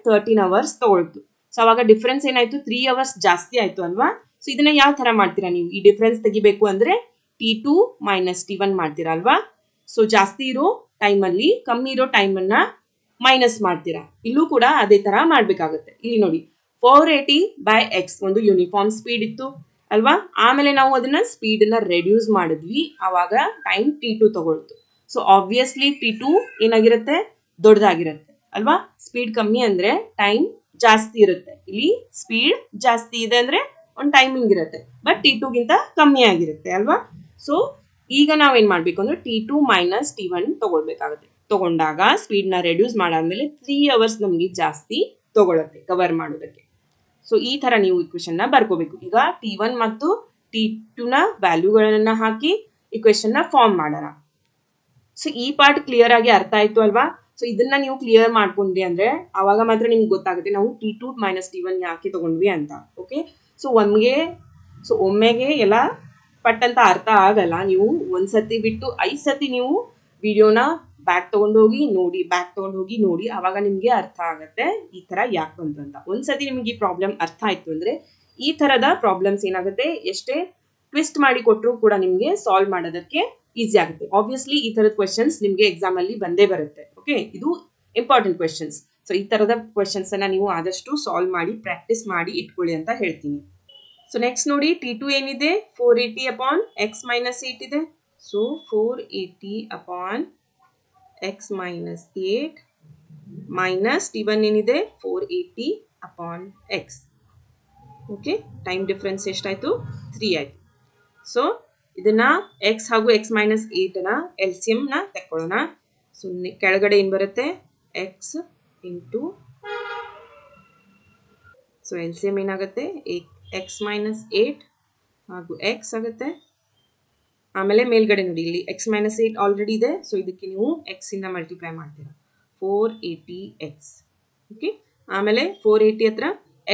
13 ಅವರ್ಸ್ ತಗೊಳ್ತು. ಸೊ ಅವಾಗ ಡಿಫ್ರೆನ್ಸ್ ಏನಾಯ್ತು, 3 ಅವರ್ಸ್ ಜಾಸ್ತಿ ಆಯ್ತು ಅಲ್ವಾ? ಸೊ ಇದನ್ನ ಯಾವ ತರ ಮಾಡ್ತೀರಾ ನೀವು, ಈ ಡಿಫ್ರೆನ್ಸ್ ತೆಗಿಬೇಕು ಅಂದ್ರೆ T2 ಮೈನಸ್ T1 ಮಾಡ್ತೀರಾ ಅಲ್ವಾ? ಸೊ ಜಾಸ್ತಿ ಇರೋ ಟೈಮ್ ಅಲ್ಲಿ ಕಮ್ಮಿ ಇರೋ ಟೈಮ್ ಅನ್ನ ಮೈನಸ್ ಮಾಡ್ತೀರಾ. ಇಲ್ಲೂ ಕೂಡ ಅದೇ ತರ ಮಾಡ್ಬೇಕಾಗುತ್ತೆ. ಇಲ್ಲಿ ನೋಡಿ, 480/x ಒಂದು ಯೂನಿಫಾರ್ಮ್ ಸ್ಪೀಡ್ ಇತ್ತು ಅಲ್ವಾ? ಆಮೇಲೆ ನಾವು ಅದನ್ನ ಸ್ಪೀಡ್ ನ ರೆಡ್ಯೂಸ್ ಮಾಡಿದ್ವಿ, ಅವಾಗ time T2 ತಗೊಳ್ತು. So obviously T2 ಏನಾಗಿರುತ್ತೆ, ದೊಡ್ಡದಾಗಿರುತ್ತೆ ಅಲ್ವಾ? ಸ್ಪೀಡ್ ಕಮ್ಮಿ ಅಂದ್ರೆ ಟೈಮ್ ಜಾಸ್ತಿ ಇರುತ್ತೆ. ಇಲ್ಲಿ ಸ್ಪೀಡ್ ಜಾಸ್ತಿ ಇದೆ ಅಂದ್ರೆ ಒಂದು ಟೈಮಿಂಗ್ ಇರುತ್ತೆ, ಬಟ್ T2 ಗಿಂತ ಕಮ್ಮಿ ಆಗಿರುತ್ತೆ ಅಲ್ವಾ? ಸೊ ಈಗ ನಾವೇನ್ ಮಾಡ್ಬೇಕು ಅಂದ್ರೆ T2 ಮೈನಸ್ T1 ತಗೊಳ್ಬೇಕಾಗುತ್ತೆ. ತಗೊಂಡಾಗ ಸ್ಪೀಡ್ ನ ರೆಡ್ಯೂಸ್ ಮಾಡಾದ್ಮೇಲೆ 3 ಅವರ್ಸ್ ನಮ್ಗೆ ಜಾಸ್ತಿ ತಗೊಳುತ್ತೆ ಕವರ್ ಮಾಡೋದಕ್ಕೆ. ಸೊ ಈ ತರ ನೀವು ಇಕ್ವೇಶನ್ ನ ಬರ್ಕೋಬೇಕು. ಈಗ T1 ಮತ್ತು T2 ನ ವ್ಯಾಲ್ಯೂಗಳನ್ನ ಹಾಕಿ ಇಕ್ವೇಶನ್ ನ ಫಾರ್ಮ್ ಮಾಡೋಣ. ಸೊ ಈ ಪಾರ್ಟ್ ಕ್ಲಿಯರ್ ಆಗಿ ಅರ್ಥ ಆಯ್ತು ಅಲ್ವಾ? ಸೊ ಇದನ್ನ ನೀವು ಕ್ಲಿಯರ್ ಮಾಡ್ಕೊಂಡ್ರಿ ಅಂದ್ರೆ ಅವಾಗ ಮಾತ್ರ ನಿಮ್ಗೆ ಗೊತ್ತಾಗುತ್ತೆ ನಾವು T2 ಮೈನಸ್ T1 ಯಾಕೆ ತಗೊಂಡ್ವಿ ಅಂತ. ಓಕೆ, ಸೊ ಒಮ್ಮೆಗೆ ಎಲ್ಲ ಪಟ್ಟಂತ ಅರ್ಥ ಆಗಲ್ಲ. ನೀವು ಒಂದ್ಸತಿ ಬಿಟ್ಟು 5 ಸತಿ ನೀವು ವಿಡಿಯೋನ ಬ್ಯಾಕ್ ತಗೊಂಡು ಹೋಗಿ ನೋಡಿ, ಅವಾಗ ನಿಮ್ಗೆ ಅರ್ಥ ಆಗತ್ತೆ ಈ ತರ ಯಾಕೆ ಬಂತಂತ. ಒಂದ್ಸತಿ ನಿಮ್ಗೆ ಈ ಪ್ರಾಬ್ಲಮ್ ಅರ್ಥ ಆಯ್ತು ಅಂದ್ರೆ ಈ ತರದ ಪ್ರಾಬ್ಲಮ್ಸ್ ಏನಾಗುತ್ತೆ, ಎಷ್ಟೇ ಟ್ವಿಸ್ಟ್ ಮಾಡಿ ಕೊಟ್ಟರು ಕೂಡ ನಿಮ್ಗೆ ಸಾಲ್ವ್ ಮಾಡೋದಕ್ಕೆ ಈಸಿ ಆಗುತ್ತೆ. ಆಬ್ವಿಯಸ್ಲಿ ಈ ತರದ ಕ್ವೆಶನ್ಸ್ ನಿಮ್ಗೆ ಎಕ್ಸಾಮ್ ಅಲ್ಲಿ ಬಂದೇ ಬರುತ್ತೆ. ಓಕೆ, ಇದು ಇಂಪಾರ್ಟೆಂಟ್ ಕ್ವೆಶನ್ಸ್. ಸೊ ಈ ತರದ ಕ್ವೆಶನ್ಸ್ ಅನ್ನ ನೀವು ಆದಷ್ಟು ಸಾಲ್ವ್ ಮಾಡಿ ಪ್ರಾಕ್ಟೀಸ್ ಮಾಡಿ ಇಟ್ಕೊಳ್ಳಿ ಅಂತ ಹೇಳ್ತೀನಿ. ಸೊ ನೆಕ್ಸ್ಟ್ ನೋಡಿ, T2 ಏನಿದೆ, 480/x ಮೈನಸ್ 8 ಇದೆ. So 480/x minus 8 minus T1 ಏನಿದೆ, 480/x. ಓಕೆ, ಟೈಮ್ ಡಿಫ್ರೆನ್ಸ್ ಎಷ್ಟಾಯ್ತು, 3 ಆಯ್ತು. ಸೊ ಇದನ್ನ x ಹಾಗೂ x ಮೈನಸ್ 8 ನ LCM ನ ತಕೊಳ್ಳೋಣ. ಸೊ ಕೆಳಗಡೆ ಏನ್ ಬರುತ್ತೆ, x ಇಂಟು, ಸೊ LCM ಏನಾಗುತ್ತೆ, x ಮೈನಸ್ 8 ಹಾಗೂ x ಆಗುತ್ತೆ. ಆಮೇಲೆ ಮೇಲ್ಗಡೆ ನೋಡಿ, ಇಲ್ಲಿ x ಮೈನಸ್ 8 ಆಲ್ರೆಡಿ ಇದೆ. ಸೊ ಇದಕ್ಕೆ ನೀವು x ಇಂದ ಮಲ್ಟಿಪ್ಲೈ ಮಾಡ್ತೀರಾ, 480x. ಓಕೆ, ಆಮೇಲೆ 480 ಹತ್ರ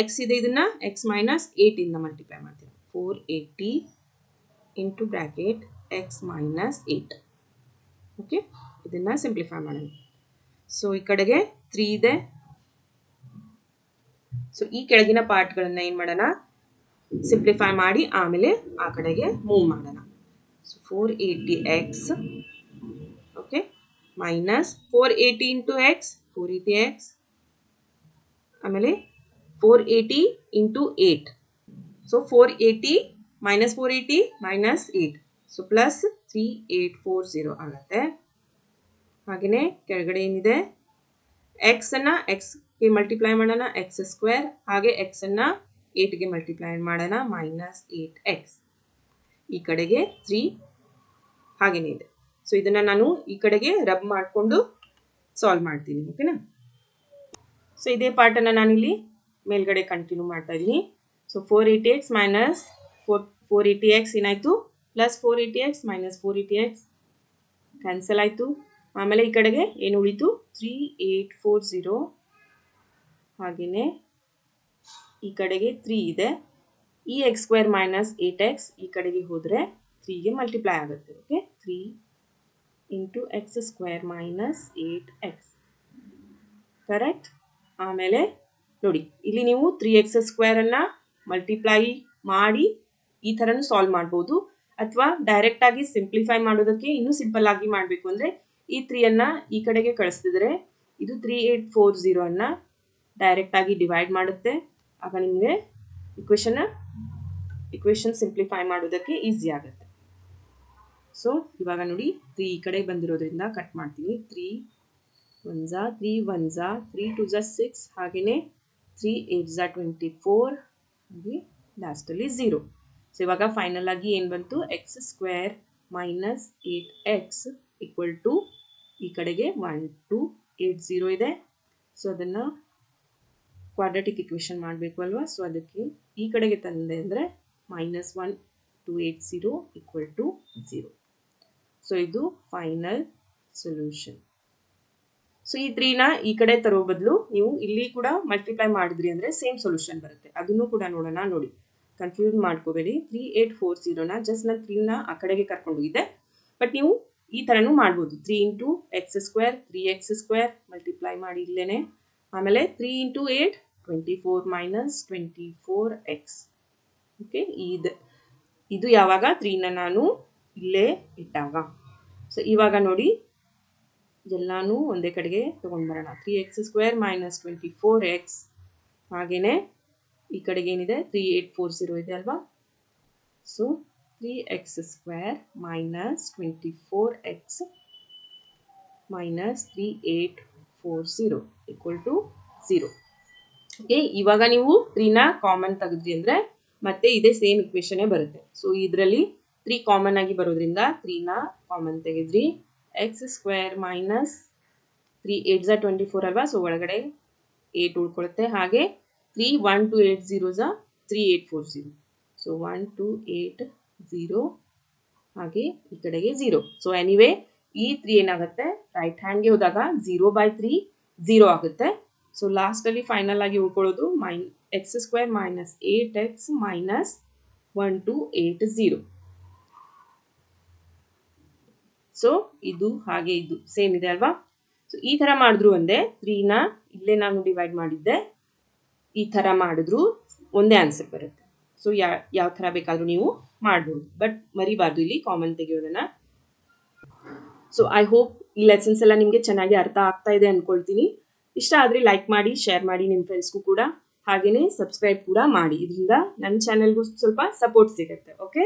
x ಇದೆ, ಇದನ್ನ x ಮೈನಸ್ 8 ಇಂದ ಮಲ್ಟಿಪ್ಲೈ ಮಾಡ್ತೀರಾ, 480 into bracket x minus 8. Okay, ಇದನ್ನ ಸಿಂಪ್ಲಿಫೈ ಮಾಡೋಣ. ಸೊ ಈ ಕಡೆಗೆ 3 ಇದೆ. ಸೊ ಈ ಕೆಳಗಿನ ಪಾರ್ಟ್ಗಳನ್ನ ಏನ್ ಮಾಡೋಣ, ಸಿಂಪ್ಲಿಫೈ ಮಾಡಿ ಆಮೇಲೆ ಆ ಕಡೆಗೆ ಮೂವ್ ಮಾಡೋಣ. So 480x, okay, minus 480 into x, 480x, ಆಮೇಲೆ 480 into 8. So 480 minus 480 minus 8, so plus 3840 ಆಗುತ್ತೆ. ಹಾಗೆಯೇ ಕೆಳಗಡೆ ಏನಿದೆ, x ಅನ್ನ x ಗೆ ಮಲ್ಟಿಪ್ಲೈ ಮಾಡೋಣ, x ಸ್ಕ್ವೇರ್, ಹಾಗೆ x ಅನ್ನ 8 ಗೆ ಮಲ್ಟಿಪ್ಲೈ ಮಾಡೋಣ, ಮೈನಸ್ 8x. ಈ ಕಡೆಗೆ 3 ಹಾಗೇನೇ ಇದೆ. ಸೊ ಇದನ್ನ ನಾನು ಈ ಕಡೆಗೆ ರಬ್ ಮಾಡಿಕೊಂಡು ಸಾಲ್ವ್ ಮಾಡ್ತೀನಿ. ಓಕೆನಾ? ಸೊ ಇದೇ ಪಾರ್ಟನ್ನು ನಾನಿಲ್ಲಿ ಮೇಲ್ಗಡೆ ಕಂಟಿನ್ಯೂ ಮಾಡ್ತಾ ಇದ್ದೀನಿ. ಸೊ 480x ಮೈನಸ್ 480x ಏನಾಯಿತು, plus 480x minus 480x cancel ಆಯಿತು. ಆಮೇಲೆ ಈ ಕಡೆಗೆ ಏನು ಉಳಿತು, 3840. ಹಾಗೆಯೇ ಈ ಕಡೆಗೆ 3 ಇದೆ. ಈ ಎಕ್ಸ್ ಸ್ಕ್ವೇರ್ ಮೈನಸ್ 8x ಈ ಕಡೆಗೆ ಹೋದರೆ 3ಗೆ ಮಲ್ಟಿಪ್ಲೈ ಆಗುತ್ತೆ. Okay, 3 into X square minus 8x, correct. ಆಮೇಲೆ ನೋಡಿ ಇಲ್ಲಿ ನೀವು 3x² ಅನ್ನ ಮಲ್ಟಿಪ್ಲೈ ಮಾಡಿ ಈ ಥರನೂ ಸಾಲ್ವ್ ಮಾಡ್ಬೋದು, ಅಥವಾ ಡೈರೆಕ್ಟ್ ಆಗಿ ಸಿಂಪ್ಲಿಫೈ ಮಾಡೋದಕ್ಕೆ ಇನ್ನೂ ಸಿಂಪಲ್ ಆಗಿ ಮಾಡಬೇಕು ಅಂದರೆ ಈ 3 ಅನ್ನ ಈ ಕಡೆಗೆ ಕಳಿಸ್ತಿದ್ರೆ ಇದು 3840 ಅನ್ನ ಡೈರೆಕ್ಟ್ ಆಗಿ ಡಿವೈಡ್ ಮಾಡುತ್ತೆ. ಆಗ ನಿಮಗೆ ಇಕ್ವೇಶನ್ ಸಿಂಪ್ಲಿಫೈ ಮಾಡೋದಕ್ಕೆ ಈಸಿ ಆಗುತ್ತೆ. ಸೊ ಇವಾಗ ನೋಡಿ 3 ಈ ಕಡೆ ಬಂದಿರೋದ್ರಿಂದ ಕಟ್ ಮಾಡ್ತೀನಿ. 3 1 3 1 3 2 6 ಹಾಗೆಯೇ 3 8 24 ಹಾಗೆ ಲಾಸ್ಟಲ್ಲಿ 0. ಸೊ ಇವಾಗ ಫೈನಲ್ ಆಗಿ ಏನು ಬಂತು, x² minus 8x equal to ಈ ಕಡೆಗೆ 1280 ಇದೆ. ಸೊ ಅದನ್ನು ಕ್ವಾಡ್ರಾಟಿಕ್ ಇಕ್ವೇಷನ್ ಮಾಡಬೇಕು ಅಲ್ವಾ. ಸೊ ಅದಕ್ಕೆ ಈ ಕಡೆಗೆ ತಂದೆ ಅಂದರೆ -1280 ಈಕ್ವಲ್ ಟು 0. ಸೊ ಇದು ಫೈನಲ್ ಸೊಲ್ಯೂಷನ್. ಸೊ ಈ 3ನ ಈ ಕಡೆ ತರೋ ಬದಲು ನೀವು ಇಲ್ಲಿ ಕೂಡ ಮಲ್ಟಿಪ್ಲೈ ಮಾಡಿದ್ರಿ ಅಂದರೆ ಸೇಮ್ ಸೊಲ್ಯೂಷನ್ ಬರುತ್ತೆ. ಅದನ್ನು ಕೂಡ ನೋಡೋಣ. ನೋಡಿ, ಕನ್ಫ್ಯೂಸ್ ಮಾಡ್ಕೋಬೇಡಿ. 3840ನ ಜಸ್ಟ್ ನಾನು 3ನ ಆ ಕಡೆಗೆ ಕರ್ಕೊಂಡೋಗಿದ್ದೆ, ಬಟ್ ನೀವು ಈ ಥರನೂ ಮಾಡ್ಬೋದು. 3 × x² 3x² ಮಲ್ಟಿಪ್ಲೈ ಮಾಡಿ ಇಲ್ಲೇನೆ. ಆಮೇಲೆ 3 × 8 24 - 24x. ಓಕೆ, ಇದು ಯಾವಾಗ 3ನ ನಾನು ಇಲ್ಲೇ ಇಟ್ಟಾಗ. ಸೊ ಇವಾಗ ನೋಡಿ ಎಲ್ಲಾನು ಒಂದೇ ಕಡೆಗೆ ತೊಗೊಂಡು ಬರೋಣ. 3x² - 24x ಹಾಗೆಯೇ ಈ ಕಡೆಗೆ ಏನಿದೆ 3840 ಇದೆ ಅಲ್ವಾ. So 3x² - 24x - 3840 equal to 0. Okay, ಇವಾಗ ನೀವು 3ನ ಕಾಮನ್ ತೆಗೆದ್ರಿ ಅಂದರೆ ಮತ್ತೆ ಇದೇ ಸೇಮ್ ಇಕ್ವೇಷನ್ನೇ ಬರುತ್ತೆ. ಸೊ ಇದರಲ್ಲಿ 3 ಕಾಮನ್ ಆಗಿ ಬರೋದ್ರಿಂದ 3ನ ಕಾಮನ್ ತೆಗೆದ್ರಿ. x² ಮೈನಸ್ 3 8 24 ಅಲ್ವಾ. ಸೊ ಒಳಗಡೆ 8 ಉಳ್ಕೊಳುತ್ತೆ. ಹಾಗೆ 3 1 2 8 0 3840. ಸೊ 1 2 8 0 ಹಾಗೆ ಈ ಕಡೆಗೆ 0. ಸೊ ಎನಿವೇ ಈ 3 ಏನಾಗುತ್ತೆ, ರೈಟ್ ಹ್ಯಾಂಡ್ಗೆ ಹೋದಾಗ 0/3 0 ಆಗುತ್ತೆ. ಸೊ ಲಾಸ್ಟಲ್ಲಿ ಫೈನಲ್ ಆಗಿ ಉಳ್ಕೊಳ್ಳೋದು x² minus 8x minus 1280. So ಇದು ಹಾಗೆ ಇದು ಸೇಮ್ ಇದೆ ಅಲ್ವಾ. ಸೊ ಈ ಥರ ಮಾಡಿದ್ರು ಒಂದೇ. 3ನ ಇಲ್ಲೇ ನಾನು ಡಿವೈಡ್ ಮಾಡಿದ್ದೆ, ಈ ಥರ ಮಾಡಿದ್ರು ಒಂದೇ ಆನ್ಸರ್ ಬರುತ್ತೆ. ಸೊ ಯಾವ ಥರ ಬೇಕಾದರೂ ನೀವು ಮಾಡ್ಬೋದು, ಬಟ್ ಮರಿಬಾರ್ದು ಇಲ್ಲಿ ಕಾಮನ್ ತೆಗೆಯೋದನ್ನು. ಸೊ ಐ ಹೋಪ್ ಈ ಲೆಸನ್ಸ್ ಎಲ್ಲ ನಿಮಗೆ ಚೆನ್ನಾಗಿ ಅರ್ಥ ಆಗ್ತಾ ಇದೆ ಅಂದ್ಕೊಳ್ತೀನಿ. ಇಷ್ಟ ಆದರೆ ಲೈಕ್ ಮಾಡಿ, ಶೇರ್ ಮಾಡಿ ನಿಮ್ಮ ಫ್ರೆಂಡ್ಸ್ಗೂ ಕೂಡ. ಹಾಗೆಯೇ ಸಬ್ಸ್ಕ್ರೈಬ್ ಕೂಡ ಮಾಡಿ. ಇದರಿಂದ ನನ್ನ ಚಾನೆಲ್ಗೂ ಸ್ವಲ್ಪ ಸಪೋರ್ಟ್ ಸಿಗುತ್ತೆ. ಓಕೆ.